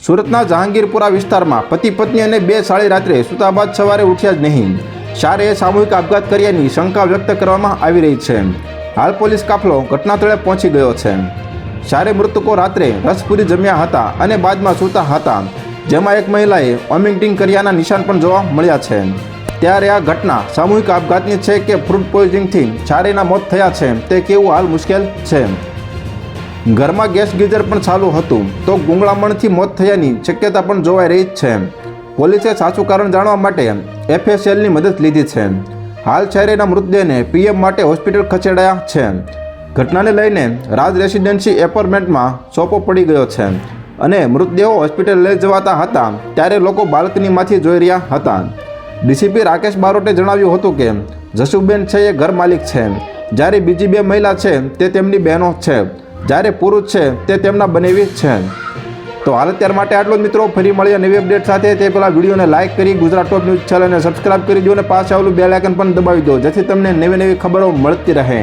સુરતના જહાંગીરપુરા વિસ્તારમાં પતિ પત્ની અને બે સાળી રાત્રે સૂતા બાદ સવારે ઉઠ્યા જ નહીં. ચારેય સામૂહિક આપઘાત કર્યાની શંકા વ્યક્ત કરવામાં આવી રહી છે. હાલ પોલીસ કાફલો ઘટનાસ્થળે પહોંચી ગયો છે. ચારે મૃતકો રાત્રે રસપુરી જમ્યા હતા અને બાદમાં સૂતા હતા, જેમાં એક મહિલાએ વોમિટિંગ કર્યાના નિશાન પણ જોવા મળ્યા છે. ત્યારે આ ઘટના સામૂહિક આપઘાતની છે કે ફૂડ પોઈઝનિંગથી ચારેયના મોત થયા છે તે કહેવું હાલ મુશ્કેલ છે. ઘરમાં ગેસ ગીઝર પણ ચાલુ હતું તો ગુંગળામણથી મોત થયાની શક્યતા પણ જોવાઈ રહી છે. પોલીસે સાચું કારણ જાણવા માટે FSLની મદદ લીધી છે. હાલ ચારેયના મૃતદેહને PM માટે હોસ્પિટલ ખસેડાયા છે. ઘટનાને લઈને રાજ રેસિડેન્સી એપાર્ટમેન્ટમાં સોપો પડી ગયો છે અને મૃતદેહો હોસ્પિટલ લઈ જવાતા હતા ત્યારે લોકો બાલ્કનીમાંથી જોઈ રહ્યા હતા. DCP રાકેશ બારોટે જણાવ્યું હતું કે જસુબેન છે એ ઘર માલિક છે, જ્યારે બીજી બે મહિલા છે તે તેમની બહેનો છે, જ્યારે પુરુષ છે તે તેમના બનેવી છે. તો હાલ અત્યાર માટે આટલું જ મિત્રો. ફરી મળીએ નવી અપડેટ સાથે. તે પહેલાં વિડીયોને લાઇક કરી ગુજરાત ટોપ ન્યૂઝ ચેનલને સબસ્ક્રાઇબ કરી દો અને પાછળ આવેલું બેલ આઇકન પણ દબાવી દો, જેથી તમને નવી નવી ખબરો મળતી રહે.